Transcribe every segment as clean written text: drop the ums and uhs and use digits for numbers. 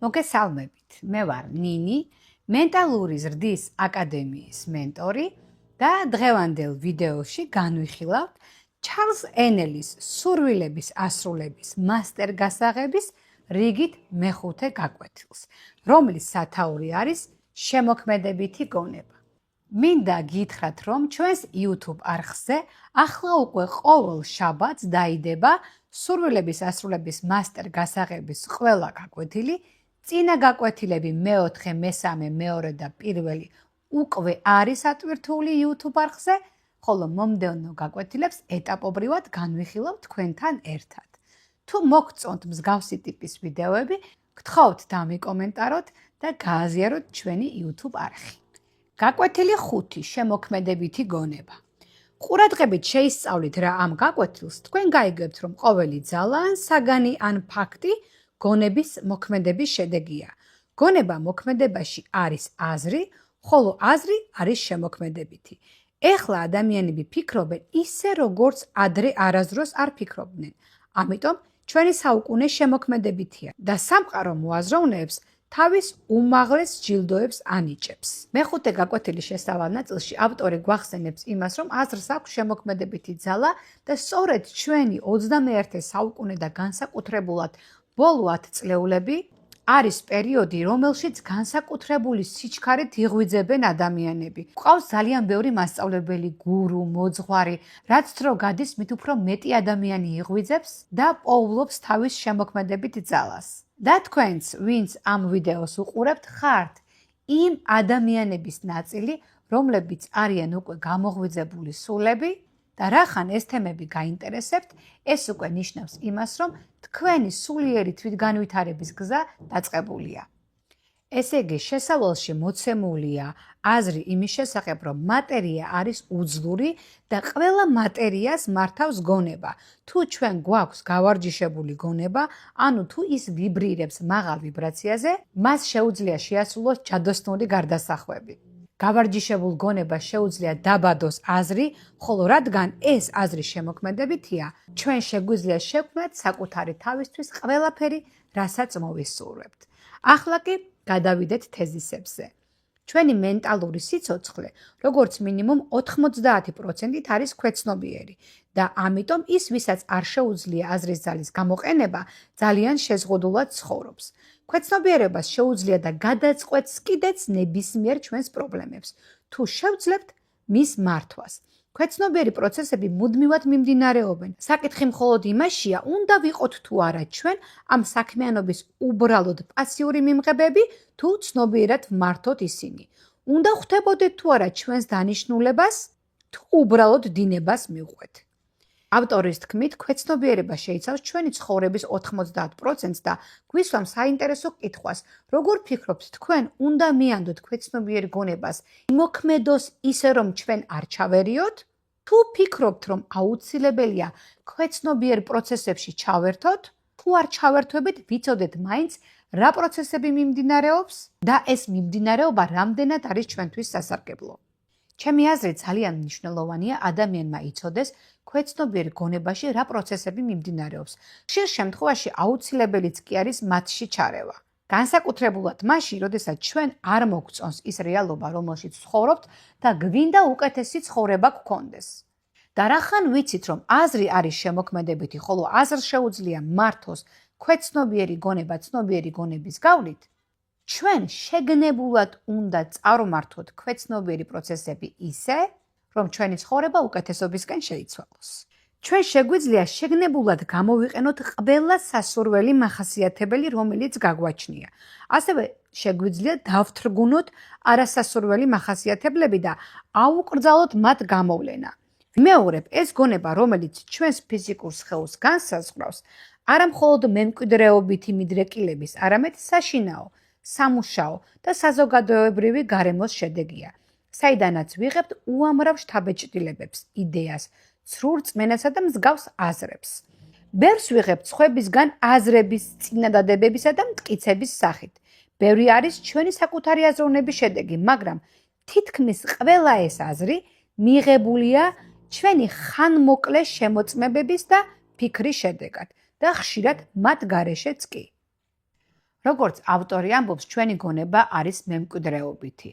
მოგესალმებით. მე ვარ ნინი, მენტალური ზრდის აკადემიის მენტორი და დღევანდელ ვიდეოში განვიხილავთ ჩარლზ ენელის სურვილების ასრულების მასტერ გასაღების რიგით მეხუთე გაკვეთილს, რომლის სათაური არის შემოქმედებითი გონება. მინდა გითხრათ, რომ ჩვენს YouTube არხზე ახლა უკვე ყოველ შაბათს დაიდება სურვილების ასრულების მასტერ გასაღების ყველა გაკვეთილი. წინა გაკვეთილები მეოთხე, მესამე, მეორე და პირველი უკვე არის ატვირთული YouTube არხზე, ხოლო მომდევნო გაკვეთილებს ეტაპობრივად განვიხილავ თქვენთან ერთად. თუ მოგწონთ მსგავსი ტიპის ვიდეოები, გთხოვთ დამიკომენტაროთ და გააზიაროთ ჩვენი YouTube არხი. გაკვეთილი 5 შემოქმედებითი გონება. ყურადღებით შეისწავლით რა ამ გაკვეთილს, თქვენ გაიგებთ, რომ ყოველი ძალა ან საგანი ან ფაქტი გონების მოქმედების შედეგია. გონება მოქმედებაში არის აზრი, ხოლო აზრი არის შემოქმედებითი. ეხლა ადამიანები ფიქრობენ ისე, როგორც ადრე არასდროს არ ფიქრობდნენ. ამიტომ ჩვენი საუკუნე შემოქმედებითია და სამყარო მოაზროვნეებს თავის უმაღლეს ჯილდოებს ანიჭებს. მეხუთე გაკვეთილის შესავალ ნაწილში ავტორი გვახსენებს იმას, რომ აზრს აქვს შემოქმედებითი ძალა და სწორედ ჩვენი 21 საუკუნე და განსაკუთრებულად ბოლო 10 წლეულები არის პერიოდი, რომელშიც განსაკუთრებული სიჩქარით იღვიძებენ ადამიანები. გვყავს ძალიან ბევრი მასწავლებელი, გურუ, მოძღვარი, რაც დრო გადის, მით უფრო მეტი ადამიანი იღვიძებს და პოულობს თავის შემოქმედებით ძალას. და თქვენც, ვინც ამ ვიდეოს უყურებთ, ხართ იმ ადამიანების ნაწილი, რომლებიც არიან უკვე გამოღვიძებული სულები და რახან ეს თემები გაინტერესებთ, ეს უკვე ნიშნავს იმას, რომ თქვენი სულიერი თვითგანვითარების გზა დაწყებულია. ესე იგი, შესავალში მოცემულია აზრი იმის შესახებ, რომ მატერია არის უძლური და ყველა მატერიას მართავს გონება. თუ ჩვენ გვაქვს გავარჯიშებული გონება, ანუ თუ ის ვიბრირებს მაღალ ვიბრაციაზე, მას შეუძლია შეასრულოს ჯადოსნური გარდასახვევი. გავარჯიშებულ გონებას შეუძლია დაბადოს აზრი, ხოლო რადგან ეს აზრი შემოქმედებითია, ჩვენ შეგვიძლია შევქმნათ საკუთარი თავისთვის ყველაფერი, რასაც მოვისურვებთ. ახლა კი გადავიდეთ თეზისებზე. ჩვენი მენტალური სიცოცხლე, როგორც მინიმუმ 90% არის ქვეცნობიერი და ამიტომ ის, ვისაც არ შეუძლია აზრის ძალის გამოყენება, ძალიან შეზღუდულად ცხოვრობს. ქვეცნობიერებას შეუძლია და გადაწყვეტს კიდეც ნებისმიერ ჩვენს პრობლემებს, თუ შევძლებთ მის მართვას. ქვეცნობიერი პროცესები მუდმივად მიმდინარეობენ. საკითხი მხოლოდ იმაშია, უნდა ვიყოთ თუ არა ჩვენ ამ საქმიანობის უბრალოდ პასიური მიმღებები, თუ ცნობიერად ვმართოთ ისინი. უნდა ხვდებოდეთ თუ არა ჩვენს დანიშნულებას, თუ უბრალოდ დინებას მივყვეთ. ავტორის თქმით, ქვეცნობიერება შეიცავს ჩვენი ცხოვრების 90%-ს და გვისვამ საინტერესო კითხვას, როგორ ფიქრობთ თქვენ, უნდა მიანდოთ ქვეცნობიერ გონებას იმოქმედოს ისე, რომ ჩვენ არ ჩავერიოთ? თუ ფიქრობთ, რომ აუცილებელია ქვეცნობიერ პროცესებში ჩავერთოთ, თუ არ ჩავერთვებით, ვიცოდეთ მაინც რა პროცესები მიმდინარეობს და ეს მიმდინარეობა რამდენად არის ჩვენთვის სასარგებლო. ჩემი აზრით ძალიან მნიშვნელოვანია ადამიანმა იცოდეს ქვეცნობიერ გონებაში რა პროცესები მიმდინარეობს. ხშირ შემთხვევაში აუცილებელიც კი არის მათში ჩარევა. განსაკუთრებულად მაშინ, როდესაც ჩვენ არ მოგწონს ის რეალობა, რომელშიც ცხოვრობთ და გვინდა უკეთესი ცხოვრება გქონდეს. და რახან ვიცით, რომ აზრი არის შემოქმედებითი, ხოლო აზრს შეუძლია მართოს ქვეცნობიერი გონება ცნობიერი გონების გავლით, ჩვენ შეგნებულად უნდა წარმართოთ ქვეცნობიერი პროცესები ისე, რომ ჩვენი ცხოვრება უკეთესობისკენ შეიცვალოს. ჩვენ შეგვიძლია შეგნებულად გამოვიყენოთ ყველა სასურველი მახასიათებელი, რომელიც გაგვაჩნია. ასევე შეგვიძლია დავთრგუნოთ არასასურველი მახასიათებლები და აუკრძალოთ მათ გამოვლენა. ვიმეორებ, ეს გონება, რომელიც ჩვენს ფიზიკურ სხეულს განსაზღვრავს, არა მხოლოდ მემკვიდრეობითი მიდრეკილების, არამედ საშინაო, სამუშაო და საზოგადოებრივი გარემოს შედეგია, საიდანაც ვიღებთ უამრავ შთაბეჭდილებებს, იდეას, ცრურ რწმენასა და მსგავს აზრებს. ბევრს ვიღებთ სხვებისგან აზრების, წინადადებებისა და მტკიცების სახით. ბევრი არის ჩვენი საკუთარი აზროვნების შედეგი, მაგრამ თითქმის ყველა ეს აზრი მიღებულია ჩვენი ხანმოკლე შემოწმებების და ფიქრის შედეგად და ხშირად მათ გარეშეც კი. როგორც ავტორი ამბობს, ჩვენი გონება არის მემკვიდრეობითი.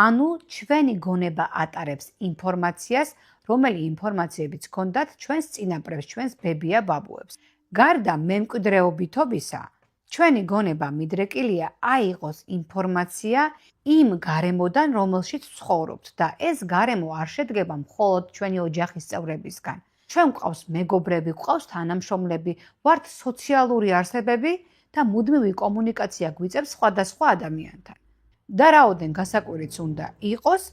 ანუ ჩვენი გონება ატარებს ინფორმაციას, რომელი ინფორმაციებიც გქონდათ ჩვენს წინაპრებს, ჩვენს ბებია-ბაბუებს. გარდა მემკვიდრეობითობისა, ჩვენი გონება მიდრეკილია აიღოს ინფორმაცია იმ გარემოდან, რომელშიც ვცხოვრობთ და ეს გარემო არ შედგება მხოლოდ ჩვენი ოჯახის წევრებისგან. ჩვენ გვყავს მეგობრები, გვყავს თანამშრომლები, ვართ სოციალური არსებები და მუდმივი კომუნიკაცია გვიწევს სხვადასხვა ადამიანთან. და რაოდენ გასაკვირიც უნდა იყოს,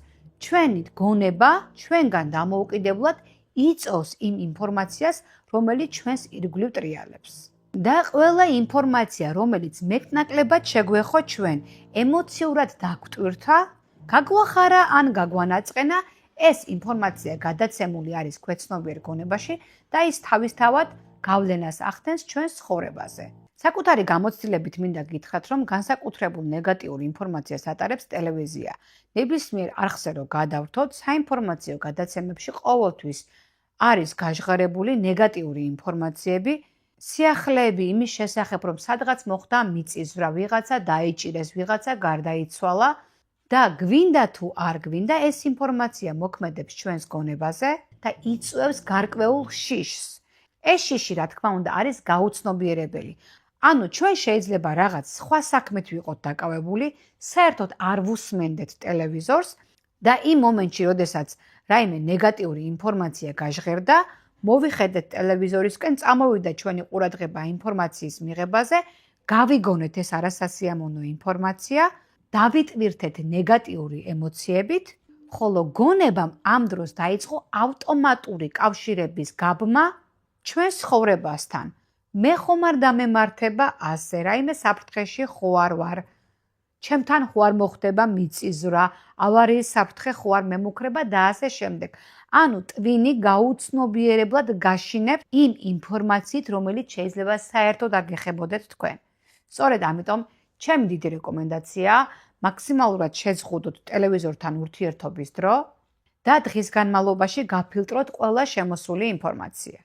ჩვენი გონება ჩვენგან დამოუკიდებლად იწვევს იმ ინფორმაციას, რომელიც ჩვენს ირგვლივ ტრიალებს. და ყველა ინფორმაცია, რომელიც მეტნაკლებად შეგვეხო ჩვენ, ემოციურად დაგვტვირთა, გაგვახარა ან გაგვანაწყენა, ეს ინფორმაცია გადაცემული არის ქვეცნობიერ გონებაში და ის თავისთავად გავლენას ახდენს ჩვენს ცხოვრებაზე. საკუთარი გამოცდილებით მინდა გითხრათ, რომ განსაკუთრებულ ნეგატიურ ინფორმაციას ატარებს ტელევიზია. ნებისმიერ არხზე რო გადავრთოთ, საინფორმაციო გადაცემებში ყოველთვის არის გაჟღერებული ნეგატიური ინფორმაციები, სიახლეები იმის შესახებ, რომ სადღაც მოხდა მიწისძვრა, ვიღაცა დაიჭირეს, ვიღაცა გარდაიცვალა და გვინდა თუ არ გვინდა, ეს ინფორმაცია მოქმედებს ჩვენს გონებაზე და იწვევს გარკვეულ შიშს. ეს შიში, რა თქმა უნდა, არის გაუცნობიერებელი. ანუ ჩვენ შეიძლება რაღაც სხვა საქმეთ ვიყოთ დაკავებული, საერთოდ არ ვუსმენდეთ ტელევიზორს და იმ მომენტში, როდესაც რაიმე ნეგატიური ინფორმაცია გაჟღერდა, მოვიხედეთ ტელევიზორისკენ, წამოვიდა ჩვენი ყურადღება ინფორმაციის მიღებაზე, გავიგონეთ ეს არასასიამოვნო ინფორმაცია, დავიტვირთეთ ნეგატიური ემოციებით, ხოლო გონებამ ამ დროს დაიწყო ავტომატური კავშირების გაბმა ჩვენს ცხოვრებასთან. მე ხომ არ დამემართება ასე, რაიმე საფრთხეში ხო არ ვარ, ჩემთან ხო არ მოხდება მიწისძვრა, ავარიის საფრთხე ხო არ მემუქრება და ასე შემდეგ. ანუ ტვინი გაუცნობიერებლად გაშინებთ იმ ინფორმაციით, რომელიც შეიძლება საერთოდ არ გეხებოდეთ თქვენ. სწორედ ამიტომ ჩემი დიდი რეკომენდაციაა მაქსიმალურად შეზღუდოთ ტელევიზორთან ურთიერთობის დრო და დღის განმავლობაში გაფილტროთ ყველა შემოსული ინფორმაცია.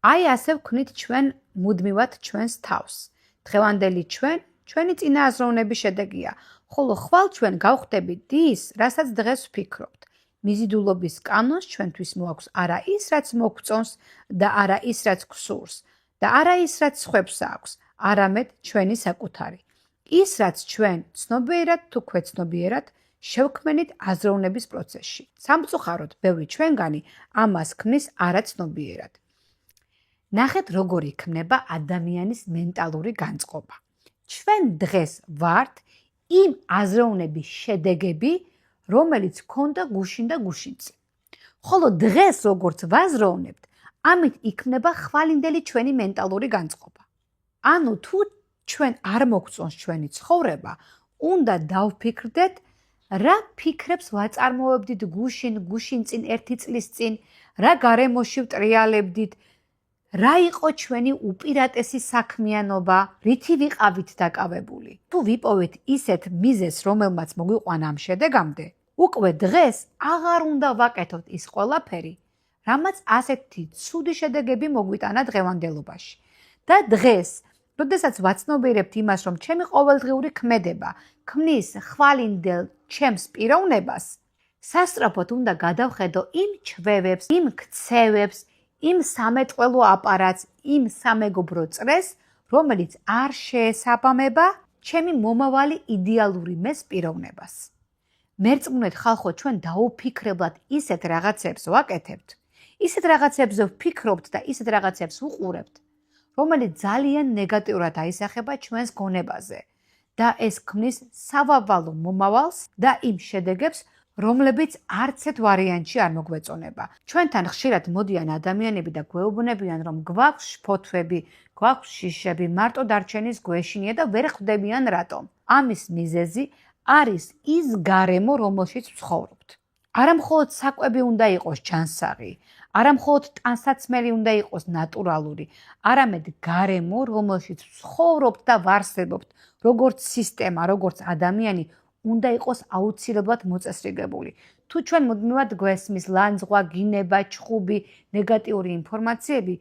აი ასე ვქნით ჩვენ მუდმივად ჩვენს თავს. დღევანდელი ჩვენი წინააზროვნების შედეგია, ხოლო ხვალ ჩვენ გავხდებით ის, რასაც დღეს ვფიქრობთ. მიზიდულობის კანონს ჩვენთვის მოაქვს არა ის, რაც მოგწონს და არა ის, რაც გსურს და არა ის, რაც სხვებს აქვს, არამედ ჩვენი საკუთარი. ის, რაც ჩვენ ცნობიერად თუ ქვეცნობიერად შევქმნით აზროვნების პროცესში. სამწუხაროდ, ბევრი ჩვენგანი ამას ქმნის არაცნობიერად. ნახეთ, როგორ იქმნება ადამიანის მენტალური განწყობა. ჩვენ დღეს ვართ იმ აზროვნების შედეგები, რომელიც გქონდა გუშინ და გუშინწინ. ხოლო დღეს როგორც ვაზროვნებთ, ამით იქმნება ხვალინდელი ჩვენი მენტალური განწყობა. ანუ თუ ჩვენ არ მოგწონს ჩვენი ცხოვრება, უნდა დავფიქრდეთ, რა ფიქრებს ვაწარმოებდით გუშინ-წინ 1 წლის წინ, რა გარემოში ვტრიალებდით, რა იყო ჩვენი უპირატესი საქმიანობა, რითი ვიყავით დაკავებული. თუ ვიპოვეთ ისეთ მიზეზს, რომელმაც მოგვიყვანა ამ შედეგამდე, უკვე დღეს აღარ უნდა ვაკეთოთ ის ყველაფერი, რამაც ასეთი ცუდი შედეგები მოგვიტანა დღევანდელობაში. და დღეს, როდესაც ვაცნობიერებთ იმას, რომ ჩემი ყოველდღიური ქმედება ქმნის ხვალინდელ ჩემს პიროვნებას, სასწრაფოდ უნდა გადავხედო იმ ჩვევებს, იმ ქცევებს, იმ სამეტყველო აპარატს, იმ სამეგობრო წრეს, რომელიც არ შეესაბამება ჩემი მომავალი იდეალური მეს პიროვნებას. მერწმუნეთ ხალხო, ჩვენ დაუფიქრებლად ისეთ რაღაცებს ვაკეთებთ, ისეთ რაღაცებს ვფიქრობთ და ისეთ რაღაცებს ვუყურებთ, რომელიც ძალიან ნეგატიურად აისახება ჩვენს გონებაზე და ეს ქმნის სავავალო მომავალს და იმ შედეგებს, რომლებიც არც ერთ ვარიანტში არ მოგვეწონება. ჩვენთან ხშირად მოდიან ადამიანები და გვეუბნებიან, რომ გვაქვს შფოთვები, გვაქვს შიშები, მარტო დარჩენის გვეშინია და ვერ ხვდებიან რატომ. ამის მიზეზი არის ის გარემო, რომელშიც ვცხოვრობთ. არა მხოლოდ საკვები უნდა იყოს ჯანსაღი, არა მხოლოდ ტანსაცმელი უნდა იყოს ნატურალური, არამედ გარემო, რომელშიც ვცხოვრობთ და ვარსებობთ, როგორც სისტემა, როგორც ადამიანი, უნდა იყოს აუცილებლად მოწესრიგებული. თუ ჩვენ მუდმივად გვესმის ლანძღვა, გინება, ჩხუბი, ნეგატიური ინფორმაციები,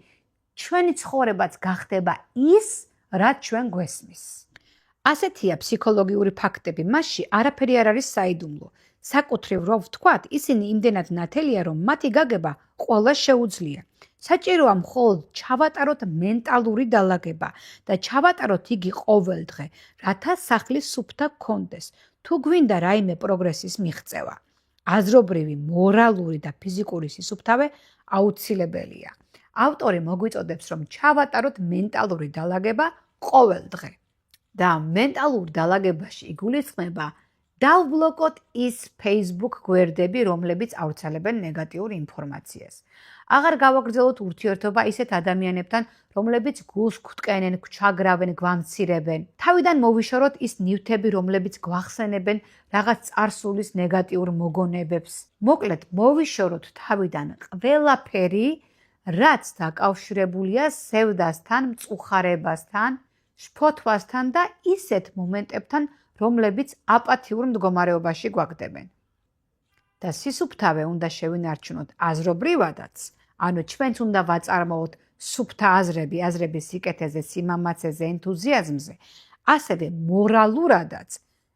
ჩვენი ცხოვრებაც გახდება ის, რაც ჩვენ გვესმის. ასეთია ფსიქოლოგიური ფაქტები, მასში არაფერი არ არის საიდუმლო. საკუთრივ რო ვთქვათ, ისინი იმდენად ნათელია, რომ მათი გაგება ყველა შეუძლია. საჭიროა მხოლოდ ჩავატაროთ მენტალური დალაგება და ჩავატაროთ იგი ყოველ დღე, რათა სახლის სუფთა გქონდეს, თუ გვინდა რაიმე პროგრესის მიღწევა. აზრობრივი, მორალური და ფიზიკური სისუფთავე აუცილებელია. ავტორი მოგვიწოდებს, რომ ჩავატაროთ მენტალური დალაგება ყოველ დღე. და მენტალურ დალაგებაში იგულისხმება დავბლოკოთ ის Facebook გვერდები, რომლებიც ავრცელებენ ნეგატიურ ინფორმაციას. აღარ გავაგრძელოთ ურთიერთობა ისეთ ადამიანებთან, რომლებიც გულს გვტკენენ, გვჩაგრავენ, გვამცირებენ. თავიდან მოვიშოროთ ის ნივთები, რომლებიც გვახსენებენ რაღაც წარსულის ნეგატიურ მოგონებებს. მოკლედ, მოვიშოროთ თავიდან ყველაფერი, რაც დაკავშირებულია სევდასთან, მწუხარებასთან, შფოთვასთან და ისეთ მომენტებთან, რომლებიც აპათიურ მდგომარეობაში გვაგდებენ. და სისუფთავე უნდა შევინარჩუნოთ აზრობრივადაც, ანუ ჩვენც უნდა ვაწარმოოთ სუფთა აზრების სიკეთეზე, სიმამაცეზე, ენთუზიაზმზე, ასევე მორალურადაც,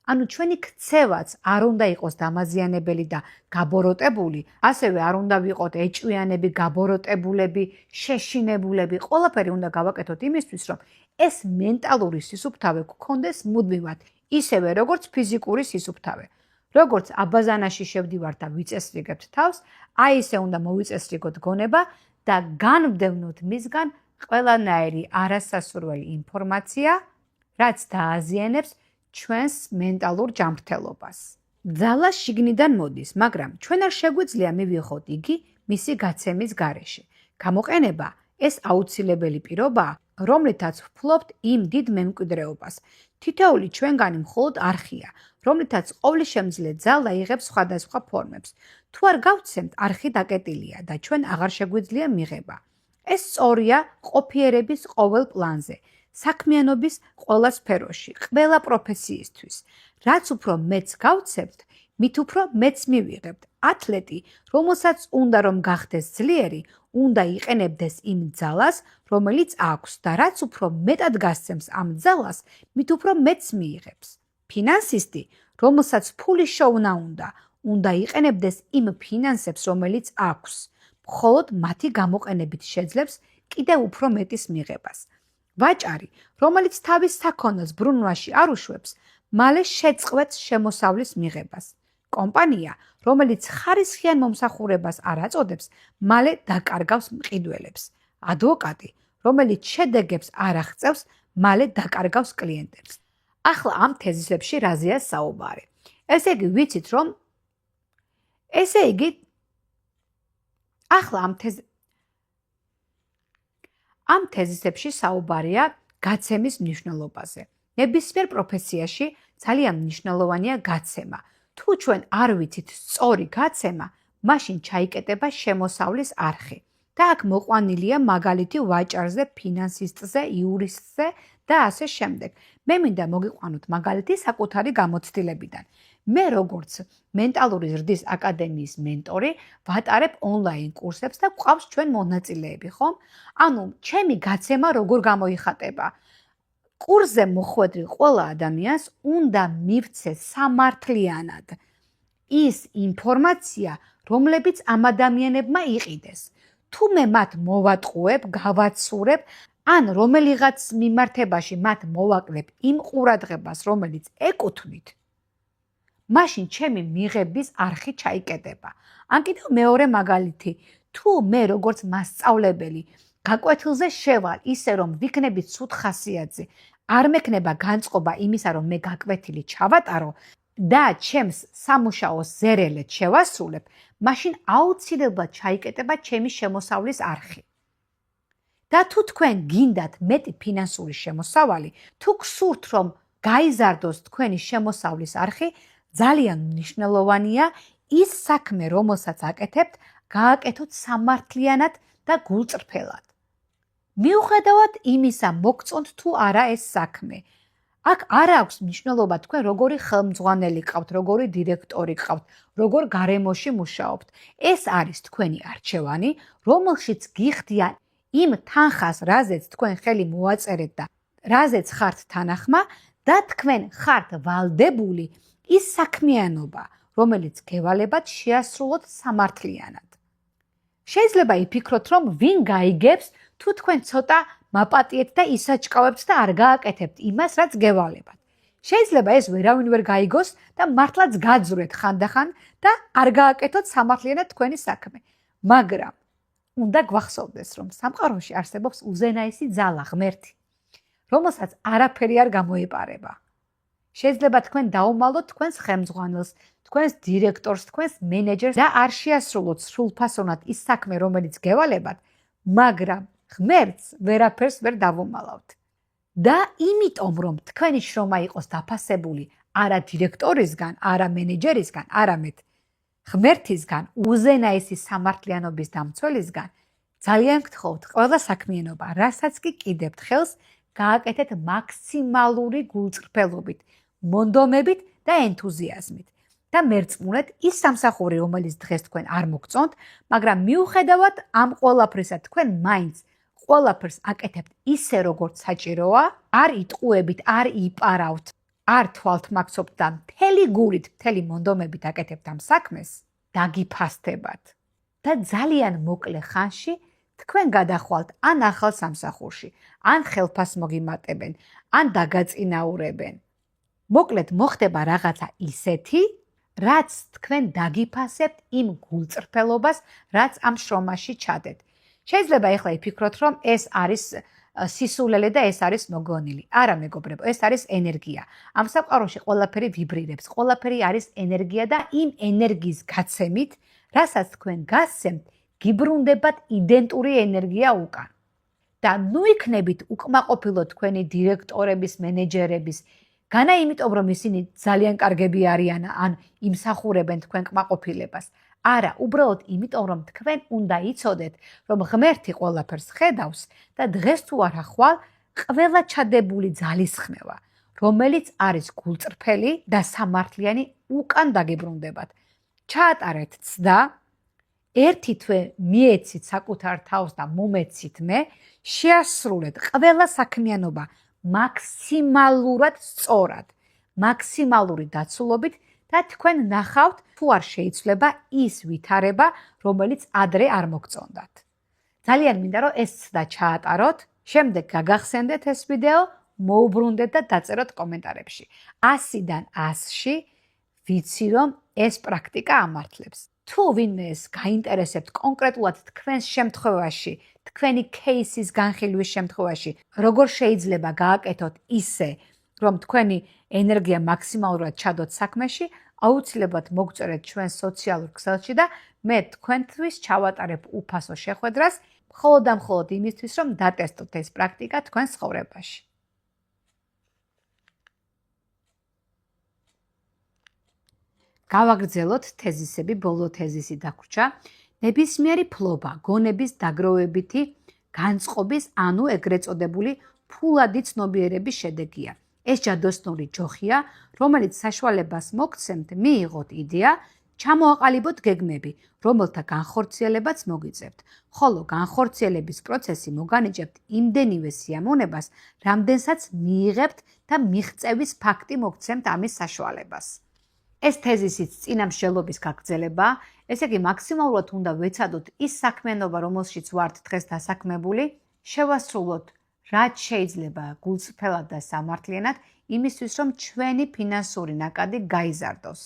ანუ ჩვენი ქცევაც არ უნდა იყოს დამაზიანებელი და გაბოროტებული, ასევე არ უნდა ვიყოთ ეჭვიანები, გაბოროტებულები, შეშინებულები, ყველაფერი უნდა გავაკეთოთ იმისთვის, რომ ეს მენტალური სისუფთავე გქონდეს მუდმივად, ისევე როგორც ფიზიკური სისუფთავე. როგორც აბაზანაში შევდივართ და ვიწესრიგებთ თავს, აი ესე უნდა მოვიწესრიგოთ გონება და განვდევნოთ მისგან ყველანაირი არასასურველი ინფორმაცია, რაც დააზიანებს ჩვენს მენტალურ ჯანმრთელობას. ძალა შიგნიდან მოდის, მაგრამ ჩვენ არ შეგვიძლია მივიღოთ იგი მისი გაცემის გარეშე. გამოყენება ეს აუცილებელი პირობაა, რომლითაც ვფლობთ იმ დიდ მემკვიდრეობას. თითოეული ჩვენგანი მხოლოდ არხია, რომლითაც ყოვლისშემძლე ძალა იღებს სხვადასხვა ფორმებს. თუ არ გავცემთ, არხი დაკეტილია და ჩვენ აღარ შეგვიძლია მიღება. ეს სწორია ყოფიერების ყოველ პლანზე, საქმიანობის ყველა სფეროში, ყველა პროფესიისთვის. რაც უფრო მეც გავცემთ, მით უფრო მეც მივიღებთ. ათლეტი, რომელსაც უნდა რომ გახდეს ძლიერი, უნდა იყენებდეს იმ ძალას, რომელიც აქვს და რაც უფრო მეტად გასცემს ამ ძალას, მით უფრო მეც მიიღებს. ფინანსისტი, რომელსაც ფულის შოვნა უნდა იყენებდეს იმ ფინანსებს, რომელიც აქვს. მხოლოდ მათი გამოყენებით შეძლებს კიდევ უფრო მეტის მიღებას. ვაჭარი, რომელიც თავის საქონელს ბრუნვაში არ უშვებს, მალე შეწყვეტს შემოსავლის მიღებას. კომპანია, რომელიც ხარისხიან მომსახურებას არ აწოდებს, მალე დაკარგავს მყიდველებს. ადვოკატი, რომელიც შედეგებს არ აღწევს, მალე დაკარგავს კლიენტებს. ახლა ამ თეზისებში რაზეა საუბარი? ესე იგი, ვიცით რომ ამ თეზისებში საუბარია გაცემის მნიშვნელობაზე. ნებისმიერ პროფესიაში ძალიან მნიშვნელოვანია გაცემა. თუ ჩვენ არ ვიცით სწორი გაცემა, მაშინ ჩაიკეტება შემოსავლის არხი. და აქ მოყვანილია მაგალითი ვაჭარზე, ფინანსისტზე, იურისტზე და ასე შემდეგ. მე მინდა მოგიყვანოთ მაგალითი საკუთარი გამოცდილებიდან. მე როგორც მენტალური ზრდის აკადემიის მენტორი, ვატარებ ონლაინ კურსებს და გვყავს ჩვენ მონაწილეები, ხომ? ანუ ჩემი გაცემა როგორ გამოიხატება? კურსზე მოხვედრილ ყველა ადამიანს უნდა მივცეს სამართლიანად ის ინფორმაცია, რომლებიც ამ ადამიანებმა იყიდეს. თუ მე მათ მოვატყუებ, გავაცურებ, ან რომელიღაც მიმართებაში მათ მოვაკლებ იმ ყურადღებას, რომელიც ეკუთვნით, მაშინ ჩემი მიღების არხი ჩაიკეტება. ან კიდევ მეორე მაგალითი, თუ მე როგორც მასწავლებელი გაკვეთილზე შევალ ისე რომ ვიქნებით ცუდ ხასიათზე, არ მექნება განწყობა იმისა, რომ მე გაკვეთილი ჩავატარო და ჩემს სამუშაოს ზერელეთ შევასრულებ, მაშინ აუცილებლად ჩაიკეტება ჩემი შემოსავლის არხი. და თუ თქვენ გინდათ მეტი ფინანსური შემოსავალი, თუ გსურთ რომ გაიზარდოს თქვენი შემოსავლის არხი, ძალიან მნიშვნელოვანია ის საქმე, რომელსაც აკეთებთ, გააკეთოთ სამართლიანად და გულწრფელად. მიუხედავად იმისა, მოგწონთ თუ არა ეს საქმე. აქ არ აქვს მნიშვნელობა თქვენ როგორი ხელმძღვანელი გყავთ, როგორი დირექტორი გყავთ, როგორ გარემოში მუშაობთ. ეს არის თქვენი არჩევანი, რომელშიც გიხდიან იმ თანხას, რაზეც თქვენ ხელი მოაწერეთ და რაზეც ხართ თანახმა და თქვენ ხართ ვალდებული ის საქმიანობა, რომელიც გევალებათ შეასრულოთ სამართლიანად. შეიძლება იფიქროთ, რომ ვინ გაიგებს, თუ თქვენ ცოტა მაპატიეთ და ისაჭკავებთ და არ გააკეთებთ იმას, რაც გევალებათ. შეიძლება ეს ვერავინ ვერ გაიგოს და მართლაც გაძვრეთ ხანდახან და არ გააკეთოთ სამართლიანად თქვენი საქმე. მაგრამ უნდა გვახსოვდეს, რომ სამყაროში არსებობს უზენაესი ძალა, ღმერთი, რომელსაც არაფერი არ გამოეპარება. შეიძლება თქვენ დაუმალოთ თქვენს ხელმძღვანელს, თქვენს დირექტორს, თქვენს მენეჯერს და არ შეასრულოთ სრულფასოვნად ის საქმე, რომელიც გევალებათ, მაგრამ ღმერთს ვერაფერს ვერ დავუმალავთ. და იმიტომ, რომ თქვენი შრომა იყოს დაფასებული არა დირექტორისგან, არა მენეჯერისგან, არამედ ღმერთისგან, უზენაესი სამართლიანობის დამცველისგან, ძალიან გთხოვთ, ყველა საქმიანობა, რასაც კი კიდებთ ხელს, გააკეთეთ მაქსიმალური გულწრფელობით, მონდომებით და ენთუზიაზმით. და მერწმუნეთ ის სამსახური, რომელიც დღეს თქვენ არ მოგწონთ, მაგრამ მიუხედავად ამ ყველაფრისა, თქვენ მაინც ყველაფერს აკეთებთ ისე, როგორც საჭიროა, არ იტყუებით, არ იპარავთ, არ თვალთმაქსობთ და მთელი გულით, მთელი მონდომებით აკეთებთ ამ საქმეს, დაგიფასდებათ. და ძალიან მოკლე ხანში თქვენ გადახვალთ ან ახალ სამსახურში, ან ხელფას მოგიმატებენ, ან დაგაწინაურებენ. მოკლედ მოხდება რაღაცა ისეთი, რაც თქვენ დაგიფასებთ იმ გულწრფელობას, რაც ამ შრომაში ჩადეთ. შეიძლება ეხლა იფიქროთ, რომ ეს არის სისულელე და ეს არის მოგონილი. არა, მეგობრებო, ეს არის ენერგია. ამ სამყაროში ყველაფერი ვიბრირებს, ყველაფერი არის ენერგია და იმ ენერგიის გაცემით, რასაც თქვენ გასცემთ, გიბრუნდებათ იდენტური ენერგია უკან. და ნუ იქნებით უკმაყოფილო თქვენი დირექტორების, მენეჯერების, განა იმიტომ, რომ ისინი ძალიან კარგები არიან, ან იმსახურებენ თქვენ კმაყოფილებას. არა, უბრალოდ იმიტომ, რომ თქვენ უნდა იცოდეთ, რომ ღმერთი ყველაფერს ხედავს და დღეს თუ არა ხვალ, ყველა ჩადებული ძალისხმევა, რომელიც არის გულწრფელი და სამართლიანი, უკან დაგიბრუნდებათ. ჩაატარეთ ცდა, ერთი თვე მიეცით საკუთარ თავს და მომეცით მე, შეასრულეთ ყველა საქმიანობა მაქსიმალურად სწორად, მაქსიმალური დაცულობით და თქვენ ნახავთ, თუ არ შეიცვლება ის ვითარება, რომელიც ადრე არ მოგწონდათ. ძალიან მინდა, რომ ეს ცდა ჩაატაროთ, შემდეგ გაგახსენდეთ ეს ვიდეო, მოუბრუნდეთ და დაწეროთ კომენტარებში. 100-დან 100-ში ვიცი, რომ ეს პრაქტიკა ამართლებს. თუ ვინმეს გაინტერესებთ კონკრეტულად თქვენს შემთხვევაში, თქვენი кейსის განხილვის შემთხვევაში, როგორ შეიძლება გააკეთოთ ისე, რომ თქვენი ენერგია მაქსიმალურად ჩადოთ საქმეში, აუცილებლად მოგწერეთ ჩვენ სოციალურ ქსელში და მე თქვენთვის ჩავატარებ უფასო შეხვედრას, მხოლოდ და მხოლოდ იმისთვის, რომ დატესტოთ ეს პრაქტიკა თქვენ ცხოვრებაში. გავაგრძელოთ თეზისები, ბოლო თეზისი დაგვრჩა. ნებისმიერი ფლობა, გონების დაგროვებითი განწყობის, ანუ ეგრეთ წოდებული ფულადი ცნობიერების შედეგია. ეს ჯადოსნური ჯოხია, რომელიც საშუალებას მოგცემთ მიიღოთ იდეა, ჩამოაყალიბოთ გეგმები, რომელთა განხორციელებაც მოგიწევთ. ხოლო განხორციელების პროცესი მოგანიჭებთ იმდენივე სიამოვნებას, რამდენსაც მიიღებთ და მიღწევის ფაქტი მოგცემთ ამის საშუალებას. ეს თეზისიც წინამშრომლობის გაგრძელება, ესე იგი მაქსიმალურად უნდა ვეცადოთ ის საქმიანობა, რომელშიც ვართ დღეს დასაქმებული, შევასრულოთ რაც შეიძლება გულწრფელად და სამართლიანად, იმისთვის, რომ ჩვენი ფინანსური ნაკადი გაიზარდოს.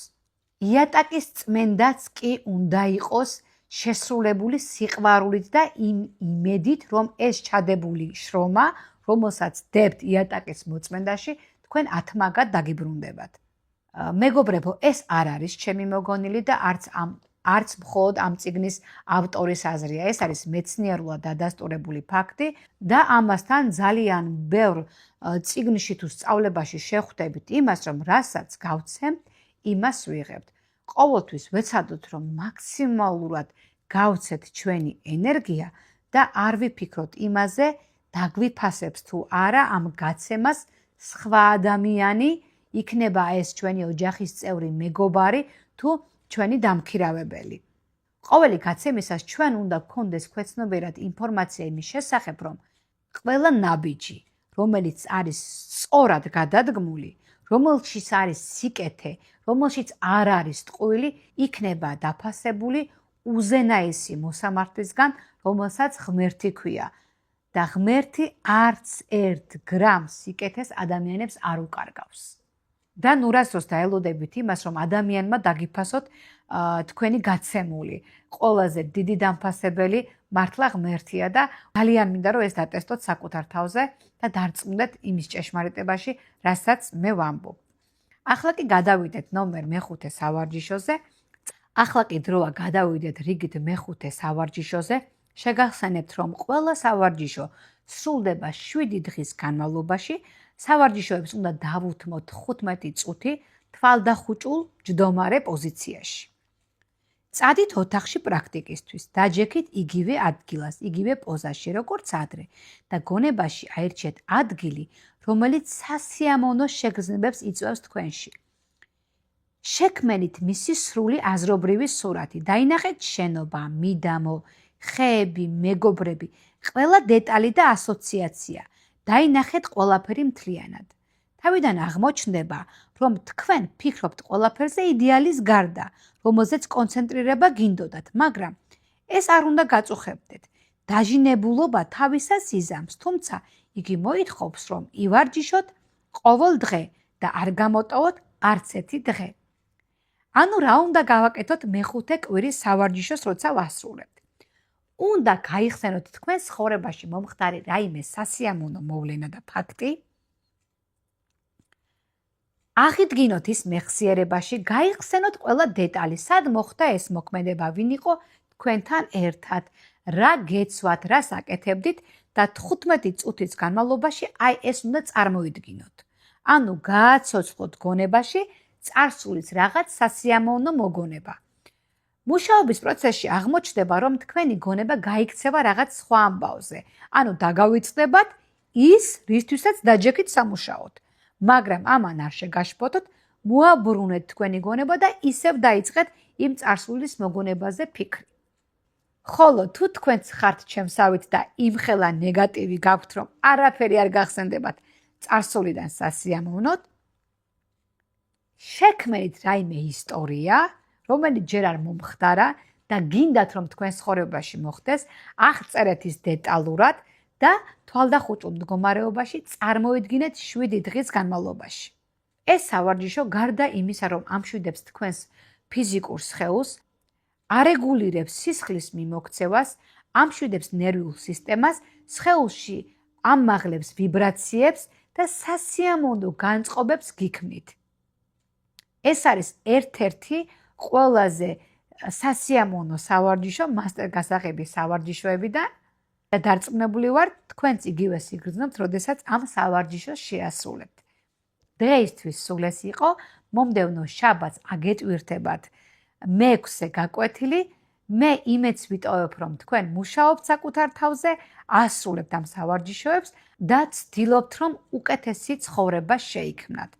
იატაკის წმენდაც კი უნდა იყოს შესრულებული სიყვარულით და იმ იმედით, რომ ეს ჩადებული შრომა, რომელსაც დებთ იატაკის მოწმენდაში, თქვენ ათმაგად დაგიბრუნდებათ. მეგობრებო, ეს არ არის ჩემი მოგონილი და არც მხოლოდ ამ წიგნის ავტორის აზრია. ეს არის მეცნიერულად დადასტურებული ფაქტი და ამასთან ძალიან ბევრ წიგნში თუ სწავლებაში შეხვდებით იმას, რომ რასაც გავცემთ, იმას ვიღებთ. ყოველთვის ვეცადოთ, რომ მაქსიმალურად გავცეთ ჩვენი ენერგია და არ ვიფიქროთ იმაზე, დაგვიფასებს თუ არა ამ გაცემას სხვა ადამიანი, იქნება ეს ჩვენი ოჯახის წევრი, მეგობარი თუ ჩვენი დამქირავებელი. ყოველი გაცემისას ჩვენ უნდა გქონდეს ქვეცნობიერად ინფორმაცია იმის შესახებ, რომ ყველა ნაბიჯი, რომელიც არის სწორად გადადგმული, რომელშიც არის სიკეთე, რომელშიც არ არის ტყუილი, იქნება დაფასებული უზენაესი მოსამართლისგან, რომელსაც ღმერთი ქვია. და ღმერთი არც ერთ გრამს სიკეთეს ადამიანებს არ უკარგავს. და ნურასდროს დაელოდებით იმას, რომ ადამიანმა დაგიფასოთ თქვენი გაცემული. ყველაზე დიდი დამფასებელი მართლა ღმერთია და ძალიან მინდა რომ ეს დატესტოთ საკუთარ თავზე და დარწმუნდეთ იმის ჭეშმარიტებაში, რასაც მე ვამბობ. ახლა კი გადავიდეთ ნომერ მე-5 სავარჯიშოზე. ახლა კი დროა გადავიდეთ რიგით მე-5 სავარჯიშოზე. შეგახსენებთ, რომ ყველა სავარჯიშო სრულდება 7 დღის განმავლობაში. სავარჯიშოებს უნდა დავუთმოთ 15 წუთი თვალდახუჭულ ჯდომარე პოზიციაში. წადით ოთახში პრაქტიკისთვის, დაჯექით იგივე ადგილას, იგივე პოზაში, როგორც ადრე და გონებაში აირჩიეთ ადგილი, რომელიც სასიამოვნო შეგრძნებებს იწვევს თქვენში. შექმენით მისი სრული აზრობრივი სურათი, დაინახეთ შენობა, მიდამო, ხეები, მეგობრები, ყველა დეტალი და ასოციაცია. დაინახეთ ყველაფერი მთლიანად. თავიდან აღმოჩნდება, რომ თქვენ ფიქრობთ ყველაფერზე იდეალის გარდა, რომელზეც კონცენტრირება გინდოდათ, მაგრამ ეს არ უნდა გაწუხებდეთ. დაჟინებულობა თავისას იზამს, თუმცა იგი მოითხოვს, რომ ივარჯიშოთ ყოველ დღე და არ გამოტოვოთ არც ერთი დღე. ანუ რა უნდა გავაკეთოთ მე-5 კვირის სავარჯიშოს, როცა ვასრულებთ. უნდა გაიხსენოთ თქვენ ცხოვრებაში მომხდარი რაიმე სასიამოვნო მოვლენა და ფაქტი. აღიდგინოთ ის მეხსიერებაში, გაიხსენოთ ყველა დეტალი, სად მოხდა ეს მოქმედება, ვინ იყო თქვენთან ერთად, რა გეცვათ, რას აკეთებდით და 15 წუთის განმავლობაში აი ეს უნდა წარმოიდგინოთ. ანუ გააცოცხლოთ გონებაში წარსულის რაღაც სასიამოვნო მოგონება. მუშაობის პროცესში აღმოჩნდება, რომ თქვენი გონება გაიქცევა რაღაც სხვა ამბავზე. ანუ დაგავიწყდებათ ის, რისთვისაც დაჯექით სამუშაოდ. მაგრამ ამან არ შეგაშფოთოთ, მოაბრუნეთ თქვენი გონება და ისევ დაიწყეთ იმ წარსულის მოგონებაზე ფიქრი. ხოლო თუ თქვენც ხართ ჩემსავით და იმხელა ნეგატივი გაქვთ, რომ არაფერი არ გახსენდებათ წარსულიდან სასიამოვნოდ, შექმნით რაიმე ისტორია, რომელიც ჯერ არ მომხდარა და გინდათ, რომ თქვენ ცხოვრებაში მოხდეს, აღწერეთ ის დეტალურად და თვალდახუჭულ მდგომარეობაში წარმოიდგინეთ 7 დღის განმავლობაში. ეს სავარჯიშო გარდა იმისა, რომ ამშვიდებს თქვენს ფიზიკურ სხეულს, არეგულირებს სისხლის მიმოქცევას, ამშვიდებს ნერვიულ სისტემას, სხეულში ამაღლებს ვიბრაციებს და სასიამოვნო განწყობებს გიქმნით. ეს არის ერთ-ერთი ყველაზე სასიამოვნო სავარჯიშო მასტერ გასაღების სავარჯიშოებიდან და დარწმუნებული ვარ, თქვენც იგივე სიგრძნობთ, როდესაც ამ სავარჯიშოს შეასრულებთ. დღეისთვის სულ ეს იყო, მომდევნო შაბათს აგეტვირთებათ მე-6 გაკვეთილი. მე იმედს ვიტოვებ, რომ თქვენ მუშაობთ საკუთარ თავზე, ასრულებთ ამ სავარჯიშოებს და ცდილობთ, რომ უკეთესი ცხოვრება შეიქმნათ.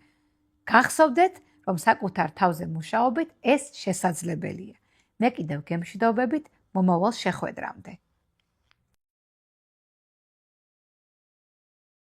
გახსოვდეთ, რომ საკუთარ თავზე მუშაობით ეს შესაძლებელია. მე კიდევ გემშვიდობებით მომავალ შეხვედრამდე.